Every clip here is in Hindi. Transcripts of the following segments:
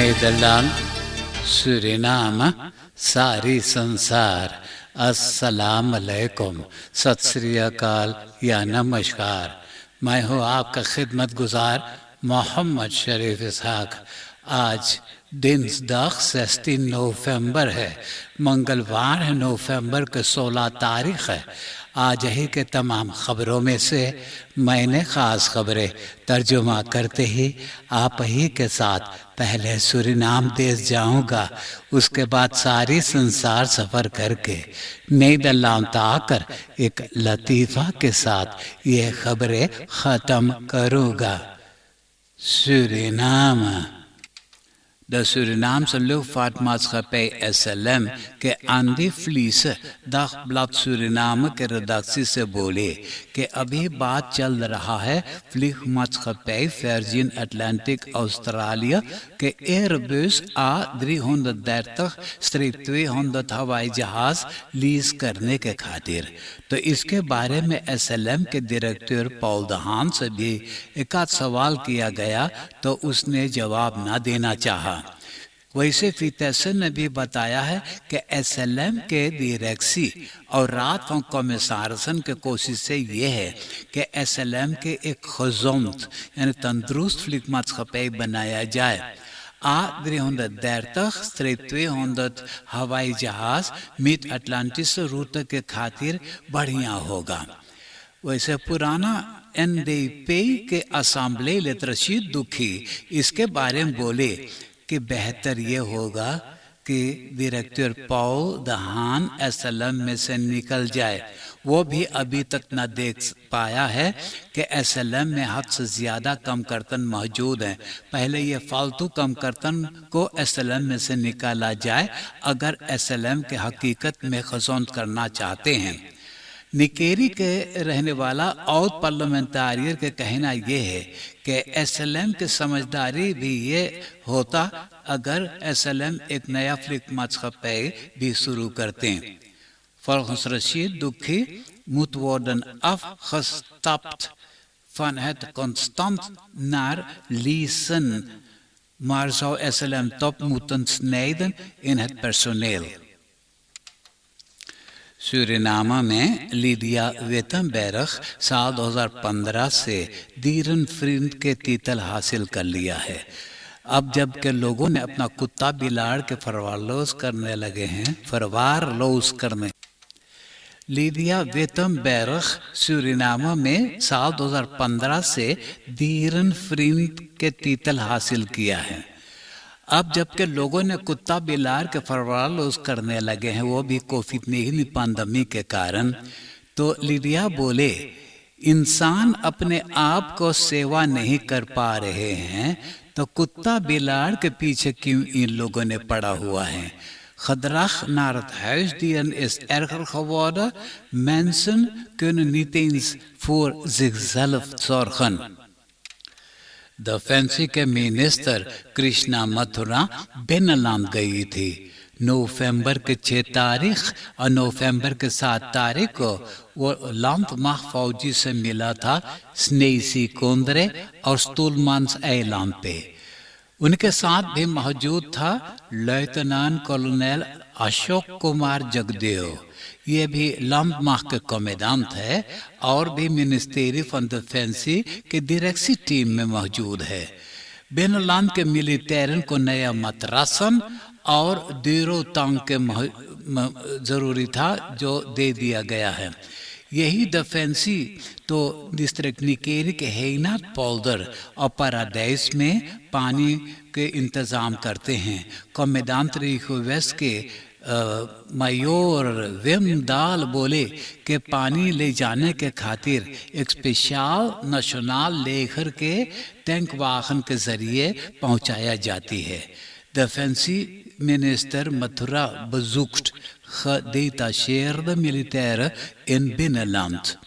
Nederland, Suriname, सारी संसार, अस्सलाम अलैकुम, सत श्री अकाल या नमस्कार। मैं हूँ आपका खिदमत गुजार मोहम्मद शरीफ इसहाक। आज दिन 16 नवंबर है, मंगलवार है, नवंबर के 16 तारीख है। आज ही के तमाम खबरों में से मैंने ख़ास खबरें तर्जुमा करते ही आप ही के साथ पहले सूरीनाम देश जाऊंगा, उसके बाद सारी संसार सफ़र करके नीदरलैंड आकर एक लतीफ़ा के साथ ये खबरें ख़त्म करूंगा। Suriname. De Surinaamse luchtvaartmaatschappij SLM के आंधी फ्लीस दगblad Suriname के redactie से बोले कि अभी बात चल रहा है vliegmaatschappij Virgin Atlantic ऑस्ट्रेलिया के एयरबस A330-200 हवाई जहाज लीज करने के खातिर। तो इसके बारे में SLM के डायरेक्टर पॉल दहान से भी एक आध सवाल किया गया तो उसने जवाब ना देना चाहा। वैसे फितेसन ने भी बताया है कि SLM के डायरेक्सी और रात कमिश्नरसन के कोशिश से ये है कि SLM के एक खजोमत यानी तंदुरुस्त vliegmaatschappij बनाया जाए। A330-200 हवाई जहाज मिड अटलांटिस रूट के खातिर बढ़िया होगा। वैसे पुराना NDP के असेंबली लेत रशीद दुखी इसके बारे में बोले कि बेहतर ये होगा कि डायरेक्टर पॉल दहान SLM में से निकल जाए। वो भी अभी तक न देख पाया है कि SLM में हद से ज़्यादा कम कर्तन मौजूद हैं। पहले ये फालतू कम कर्तन को SLM में से निकाला जाए अगर SLM के हकीकत में खसौंद करना चाहते हैं। निकेरी के रहने वाला और पार्लियामेंटारियर के कहना ये है कि SLM की समझदारी भी ये होता अगर SLM एक नया vliegmaatschappij भी शुरू करते हैं। Volgens Rashid Duki moet worden afgestapt van het constant naar leasen, maar zou SLM top moeten snijden in het personeel। सूरीनामा में लीडिया वेतनबेरग साल 2015 से दीरन फ्रीड के तीतल हासिल कर लिया है। अब जब के लोगों ने अपना कुत्ता बिलाड़ के फरवारलोस करने लगे हैं, फरवारलोस करने। लीडिया वेतनबेरग सूरीनामा में साल 2015 से दीरन फ्रीड के तीतल हासिल किया है। अब जबकि लोगों ने कुत्ता बिलार के फरवारलोस करने लगे हैं, वो भी कोविड-19 पैंडेमिक के कारण, तो लीडिया बोले इंसान अपने आप को सेवा नहीं कर पा रहे हैं तो कुत्ता बिलार के पीछे क्यों इन लोगों ने पड़ा हुआ है। Gedrag naar het huisdieren is erger geworden. Mensen kunnen niet eens voor zichzelf zorgen। Defence के मिनिस्टर कृष्णा मथुरा बिनलैंड गई थी। नवंबर के 6 तारीख और नवंबर के 7 तारीख को वो लैंडमार्क फौजी से मिला था स्नेसी कोंद्रे और स्टूलमांस आइलैंड पे। उनके साथ भी मौजूद था लेफ्टिनेंट कर्नल अशोक कुमार जगदेव, ये भी लैंडमार्क के कमांडेंट है और भी मिनिस्ट्री ऑफ डिफेंस के डायरेक्सी टीम में मौजूद है। बिनलैंड के मिलिटेरियन को नया मतरासन और डीरो टांग के जरूरी था जो दे दिया गया है। यही डिफेंसी तो डिस्ट्रिक्ट निकेरी के हेनाट पोल्डर और पैराडाइज में पानी के इंतज़ाम करते हैं। कमांडेंट वेस्ट के मायोर विमदाल बोले कि पानी ले जाने के खातिर एक स्पेशल नेशनल लेकर के टैंक वाहन के जरिए पहुंचाया जाती है। डिफेंसी minister Mathura bezoekt gedetacheerde militairen in binnenland।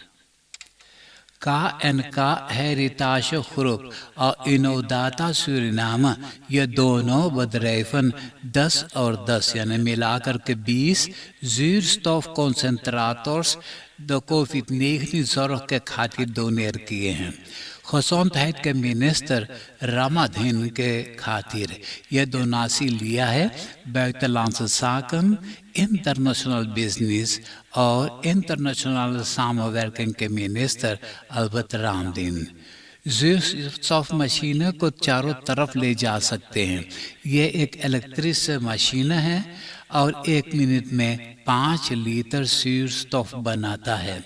KNK Heritage Groep और इनोदाता सूरीनामा, ये दोनों bedrijven 10 और 10 यानी मिलाकर के 20 zuurstof concentrators द कोविड-19 ज़रूरत के खातिर डोनेट किए हैं। Gezondheid के मिनिस्टर रामाधीन के खातिर यह दोनासी लिया है buitenlandse zaken, international business और international samenwerking के मिनिस्टर अल्बर्ट रामदीन। zuurstof मशीनों को चारों तरफ ले जा सकते हैं। यह एक इलेक्ट्रिक मशीन है और 1 मिनट में 5 लीटर zuurstof बनाता है।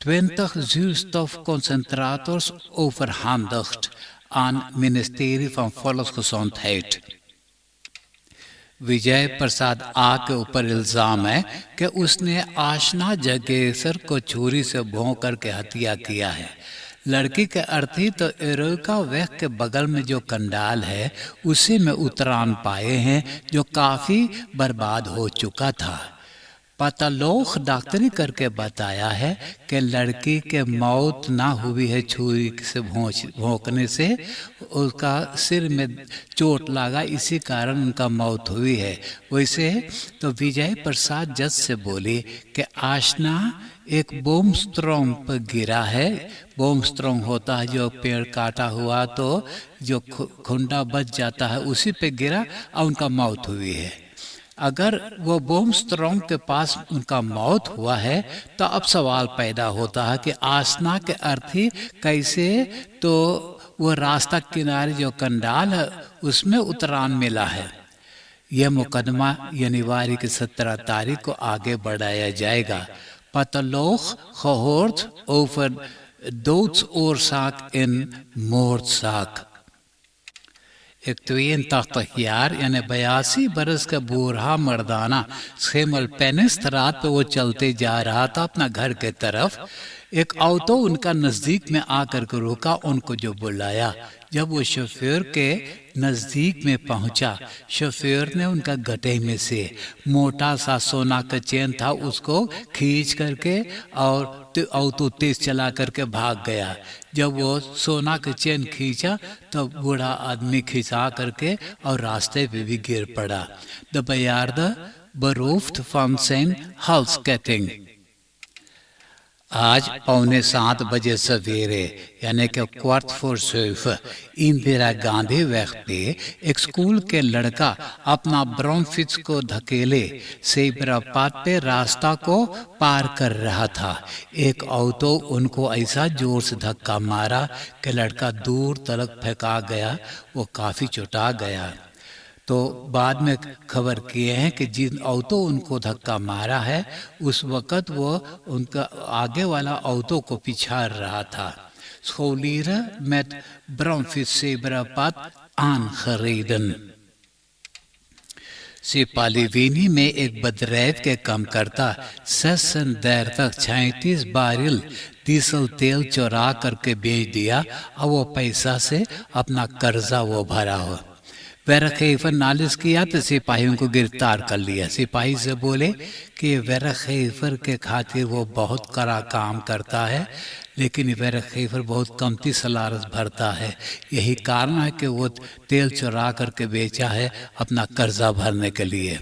20 zuurstofconcentrators overhandigd aan ministerie van Volksgezondheid। विजय प्रसाद आ के ऊपर इल्जाम है कि उसने आशना जगेसर को छुरी से भों करके हत्या किया है। लड़की के अर्थी तो एरोका वेख के बगल में जो कंडाल है उसी में उतरान पाए हैं जो काफी बर्बाद हो चुका था। पैथोलॉग डॉक्टरी करके बताया है कि लड़की के मौत ना हुई है छुरी से भोंकने से, उसका सिर में चोट लगा, इसी कारण उनका मौत हुई है। वैसे तो विजय प्रसाद जज से बोले कि आशना एक बोमस्ट्रोंग पर गिरा है। बोमस्ट्रोंग होता है जो पेड़ काटा हुआ तो जो खुंडा बच जाता है उसी पे गिरा और उनका मौत हुई है। अगर वो बोमस्ट्रोंग के पास उनका मौत हुआ है तो अब सवाल पैदा होता है कि आसना के अर्थी कैसे, तो वो रास्ता किनारे जो कंडाल है उसमें उतरान मिला है। यह मुकदमा जनवरी की 17 तारीख को आगे बढ़ाया जाएगा। पैथोलॉग gehoord over doodsoorzaak in moordzaak। एक 82 jaar यानी 82 बरस का बूढ़ा मर्दाना खेमल पेनिस रात पे वो चलते जा रहा था अपना घर के तरफ। एक ऑटो उनका नजदीक में आकर के रुका, उनको जो बुलाया। जब वो शोफेर के नजदीक में पहुंचा, शोफेर ने उनका गटे में से मोटा सा सोना का चेन था उसको खींच करके और ऑटो तेज चला करके भाग गया। जब वो सोना का चेन खींचा तो बूढ़ा आदमी खिंचा करके और रास्ते पे भी गिर पड़ा। The bejaarde beroofd van zijn halsketting। आज 6:45 बजे सवेरे यानी कि 6:15 इंदिरा गांधी वेग पे एक स्कूल के लड़का अपना ब्रॉन्फिट्स को धकेले सेबराबाद पे रास्ता को पार कर रहा था। एक ऑटो उनको ऐसा जोर से धक्का मारा कि लड़का दूर तक फेंका गया, वो काफी चुटा गया। तो बाद में खबर किए हैं कि जिन ऑटो उनको धक्का मारा है उस वक़्त वो उनका आगे वाला ऑटो को पिछाड़ रहा था। scholieren met brandfietszebrapad aangereden। सिपालीवीनी में एक बदरैत के कम करता 36 बैरल डीजल तेल चुरा करके बेच दिया और वो पैसा से अपना कर्जा वो भरा हो। वेरखेफर नालिश किया तो सिपाहियों को गिरफ्तार कर लिया। सिपाही से बोले कि वेरखेफर के खातिर वो बहुत कड़ा काम करता है, लेकिन वेरखेफर बहुत कमती सलारस भरता है। यही कारण है कि वो तेल चुरा करके बेचा है अपना कर्जा भरने के लिए।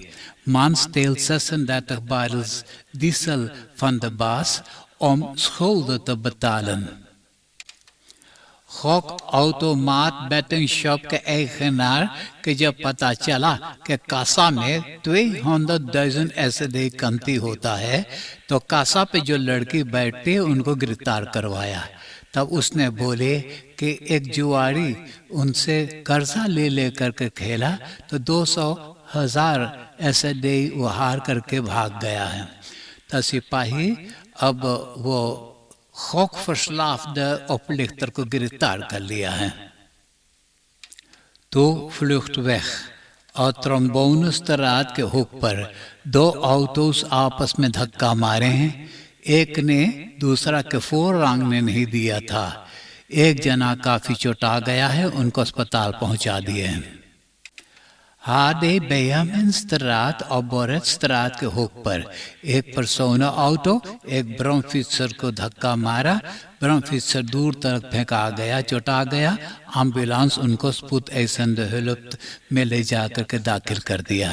Man steelt 36 barrels diesel van de baas om schulden te betalen। गॉक ऑटोमाट बैटिंग शॉप के eigenaar के जब पता चला कि कासा में 200,000 ऐसे कमती होता है तो कासा पे जो लड़की बैठती है उनको गिरफ्तार करवाया। तब उसने बोले कि एक जुआरी उनसे कर्जा ले लेकर के खेला तो 200,000 ऐसे वो हार करके भाग गया है। तो सिपाही अब वो gokverslaafde oplichter को गिरफ्तार कर लिया है। तो vlucht weg और ट्रोम्बोनस्ट्रात के हुक पर 2 ऑटोस आपस में धक्का मारे हैं। एक ने दूसरा के फोररांग ने नहीं दिया था। एक जना काफी चोटा गया है, उनको अस्पताल पहुंचा दिए हैं। हादे बेयामिनस्ट्रात और बोरेटस्ट्रात के हुक पर एक पर्सोना ऑटो एक ब्रॉन्फिट्सर को धक्का मारा। ब्रॉन्फिट्सर दूर तक फेंका गया, चोटा गया। एम्बुलेंस उनको spoedeisende में ले जाकर के दाखिल कर दिया।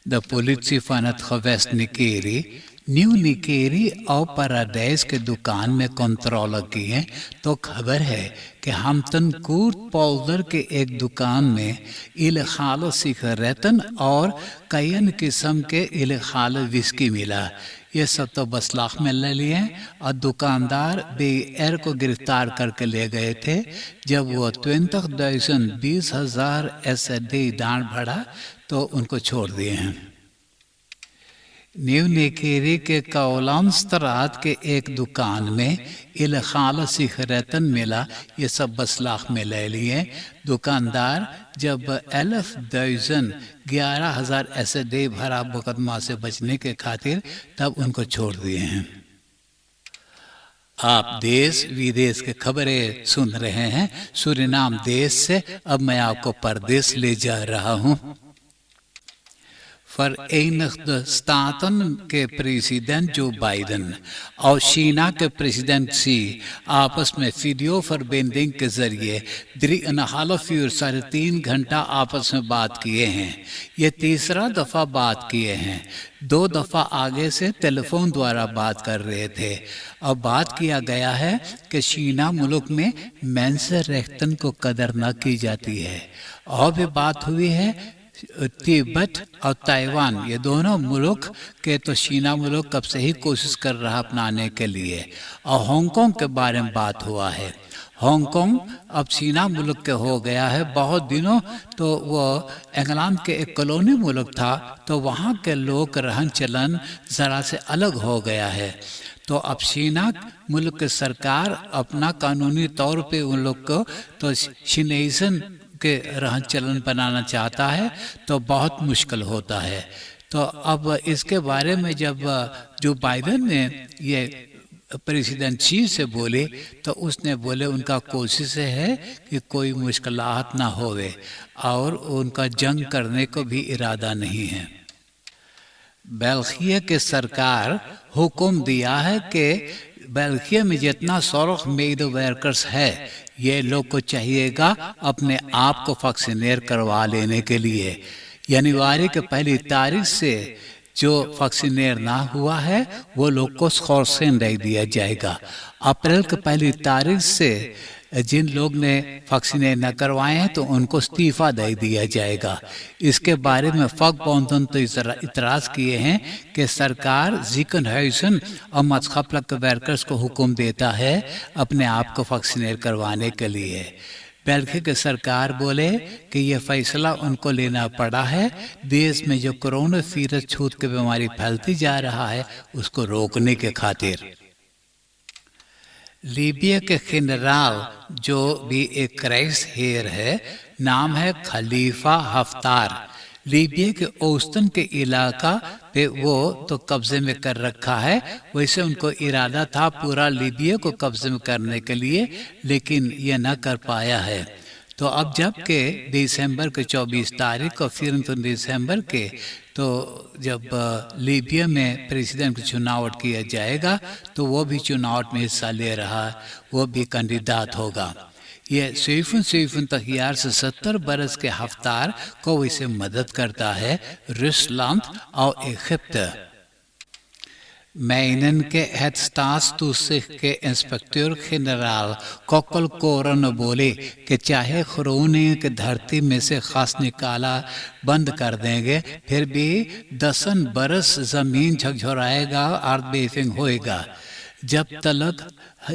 De politie van het gewest Nikeri Nieuw Nickerie और पैराडाइज के दुकान में कंट्रोल किए तो खबर है कि हमतन कूर्ट पाउडर के एक दुकान में इलेगाल सिगरेटन और कई किस्म के इलेगाल विस्की मिला। ये सब तो बसलाख में ले लिए और दुकानदार बेएर को गिरफ्तार करके ले गए थे। जब वो 20,000 SAD डांड भरा तो उनको छोड़ दिए हैं। न्यू निकेरी के कौलानस्तरात के एक दुकान में इलेगाल सिगरेटन मिला। ये सब बसलाख में ले लिए। दुकानदार जब 11,000 SAD भरा मुकदमा से बचने के खातिर तब उनको छोड़ दिए हैं। आप देश विदेश के खबरें सुन रहे हैं सूरीनाम देश से। अब मैं आपको परदेश ले जा रहा हूँ। Verenigde Staten के प्रेसिडेंट जो बाइडेन और चीना के प्रेसिडेंट शी आपस में वीडियो verbinding के जरिए 3,5 घंटा आपस में बात किए हैं। ये तीसरा दफा बात किए हैं। 2 दफा आगे से टेलीफोन द्वारा बात कर रहे थे। अब बात किया गया है कि चीना मुल्क में मेंसेरेक्टन को कदर न की जाती है। और भी बात हुई है तिब्बत और ताइवान, ये दोनों मुल्क के तो चीना मुल्क कब से ही कोशिश कर रहा अपनाने के लिए। और हांगकांग के बारे में बात हुआ है। हांगकांग अब चीना मुल्क के हो गया है। बहुत दिनों तो वो इंग्लैंड के एक कॉलोनी मुल्क था, तो वहाँ के लोग रहन चलन ज़रा से अलग हो गया है। तो अब चीना मुल्क की सरकार अपना कानूनी तौर पे उन लोग को तो शिनेजन के रहन चलन बनाना चाहता है, तो बहुत मुश्किल होता है। तो अब इसके बारे में जब जो बाइडेन ने ये प्रेसिडेंट शी से बोले तो उसने बोले उनका कोशिश है कि कोई मुश्किलात ना होवे और उनका जंग करने को भी इरादा नहीं है। बेल्जियम के सरकार हुक्म दिया है कि बेल्जियम में जितना सौरख मेड वर्कर्स है ये लोग को चाहिएगा अपने आप को वैक्सीनेट करवा लेने के लिए। जनवरी के 1 तारीख से जो वैक्सीनेट ना हुआ है वो लोग को स्कॉर्सेन दे दिया जाएगा। अप्रैल के 1 तारीख से जिन लोग ने वैक्सीनेट न करवाए हैं तो उनको इस्तीफा दे दिया जाएगा। इसके बारे में फकबॉन्धन तो इतराज़ किए हैं कि सरकार ज़िकनहाइसन और मजखपलक के वर्कर्स को हुक्म देता है अपने आप को वैक्सीनेट करवाने के लिए। बेल्जियम की सरकार बोले कि यह फैसला उनको लेना पड़ा है देश में जो कोरोना वायरस छूत की बीमारी फैलती जा रहा है उसको रोकने के खातिर। लीबिया के जनरल जो भी एक क्राइस हेयर है, नाम है खलीफा हफ्तार। लीबिया के औस्तन के इलाका पे वो तो कब्जे में कर रखा है। वैसे उनको इरादा था पूरा लीबिया को कब्जे में करने के लिए, लेकिन ये न कर पाया है। तो अब जबकि दिसंबर के 24 तारीख को फिर तो दिसंबर के तो जब लीबिया में प्रेसिडेंट का चुनाव किया जाएगा तो वो भी चुनाव में हिस्सा ले रहा है, वो भी कैंडिडेट होगा। ये सैफुन तहियार से 70 बरस के हफ्तार को इसे मदद करता है रूसलैंड और इजिप्ट। मैनन के हेडस्टास के इंस्पेक्टर जनरल कोकल कोरन बोले कि चाहे खरोने के धरती में से खास निकाला बंद कर देंगे फिर भी 10 बरस जमीन झकझोराएगा, अर्थक्वेक होएगा जब तक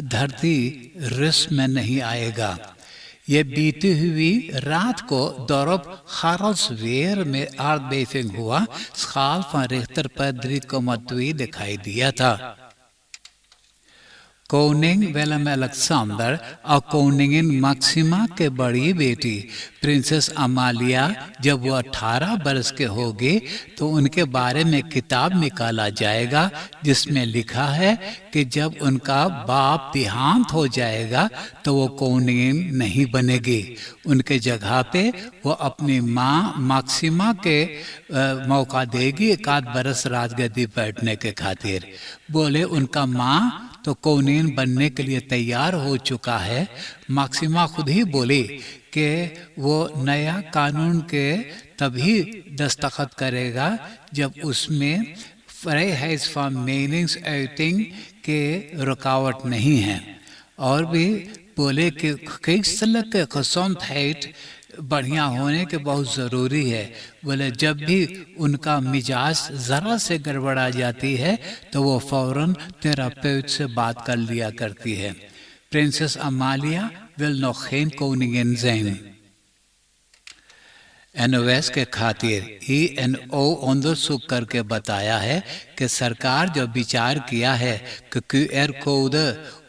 धरती रिस में नहीं आएगा। ये बीती हुई रात को दौरब खारल्सवेयर में अर्थक्वेक हुआ। स्काल von रिख्टर पर 3,2 दिखाई दिया था। कोनिंग विलेम अलेक्जेंडर और कोनिंगिन मैक्सिमा के बड़ी बेटी प्रिंसेस अमालिया जब वो 18 बरस के होंगे तो उनके बारे में किताब निकाला जाएगा जिसमें लिखा है कि जब उनका बाप देहांत हो जाएगा तो वो कोनिंगिन नहीं बनेगी। उनके जगह पे वो अपनी माँ मैक्सिमा के मौका देगी 1 बरस राजगद्दी बैठने के खातिर। बोले उनका माँ तो कोनिन बनने के लिए तैयार हो चुका है। मैक्सिमा खुद ही बोली कि वो नया कानून के तभी दस्तखत करेगा जब उसमें vrijheidsvan meningsuiting के रुकावट नहीं है। और भी बोले कि geestelijke gezondheid बढ़िया होने के बहुत ज़रूरी है। बोले जब भी उनका मिजाज ज़रा से गड़बड़ा जाती है तो वो फ़ौरन थेरापेut से बात कर लिया करती है। Princess Amalia will nog geen koningin zijn। NOS के खातिर ENO onderzoek करके बताया है कि सरकार जो विचार किया है कि QR कोड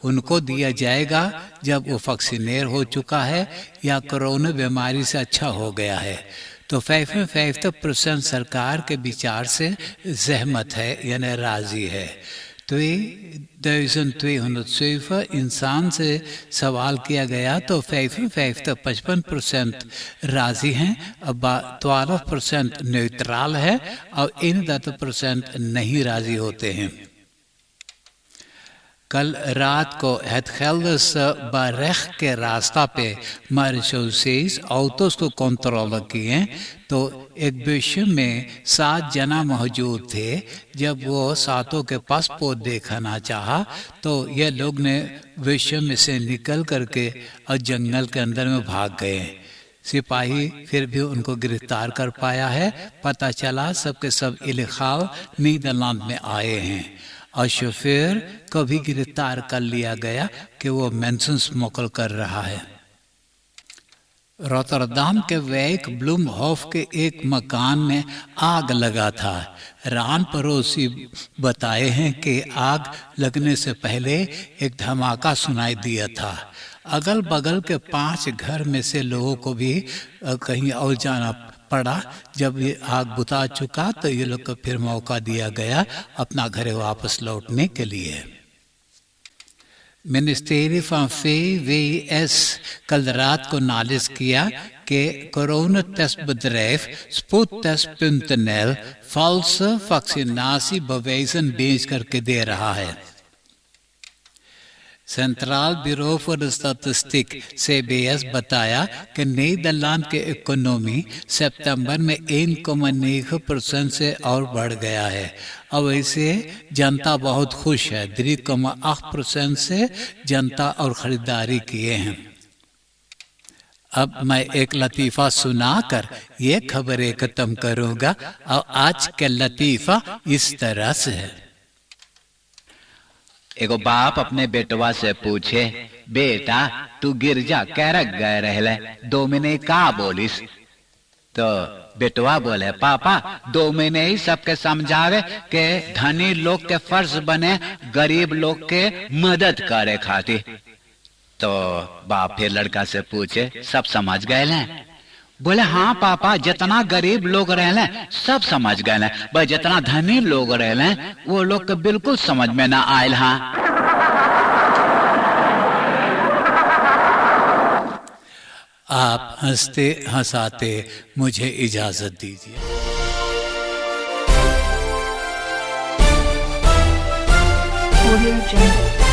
उनको दिया जाएगा जब वो वैक्सीनेर हो चुका है या कोरोना बीमारी से अच्छा हो गया है, तो 55% सरकार के विचार से सहमत है यानी राजी है। 2207 इंसान से सवाल किया गया तो 55% राजी हैं, अब 12% न्यूट्रल है और 31% नहीं राजी होते हैं। कल रात को het Gelderse Barrecht के रास्ता पे मारिशोसेस ऑटोस को कंट्रोल किए तो एक विषय में 7 जना मौजूद थे। जब वो सातों के पासपोर्ट देखना चाहा तो ये लोग ने विषय में से निकल करके और जंगल के अंदर में भाग गए। सिपाही फिर भी उनको गिरफ्तार कर पाया है। पता चला सबके सब इलेगाल नीदरलैंड में आए हैं और शोफर को भी गिरफ्तार कर लिया गया कि वो मेंशन स्मोकल कर रहा है। रोटरडाम के वैक ब्लूमहोफ के एक मकान में आग लगा था। रान पड़ोसी बताए हैं कि आग लगने से पहले एक धमाका सुनाई दिया था। अगल बगल के 5 घर में से लोगों को भी कहीं और जाना पड़ा। जब ये आग बुता चुका तो ये लोग को फिर मौका दिया गया अपना घर वापस लौटने के लिए। मिनिस्ट्री van VWS कल रात को नालिश किया कि corona test bedrijf spoedtest.nl valse vaccinatiebewijzen बेच करके दे रहा है। Central bureau for statistic CBS बताया कि नीदरलैंड की इकोनॉमी सितंबर में 1,9% से और बढ़ गया है। अब ऐसे जनता बहुत खुश है। 3,8% से जनता और ख़रीदारी किए हैं। अब मैं एक लतीफ़ा सुनाकर ये खबरें ख़त्म करूँगा और आज का लतीफ़ा इस तरह से है। एगो बाप अपने बेटवा से पूछे, बेटा तू गिरजा कैरक गए रहले 2 महीने का बोलिस? तो बेटवा बोले, पापा 2 महीने ही सबके समझावे के धनी लोग के फर्ज बने गरीब लोग के मदद करे खातिर। तो बाप फिर लड़का से पूछे, सब समझ गए हैं? बोले हाँ पापा, जितना गरीब लोग रहले सब समझ गए, भाई जितना धनी लोग रहले वो लोग के बिल्कुल समझ में ना आयल। हाँ आप हंसते हंसाते मुझे इजाजत दीजिए। Audio Jungle।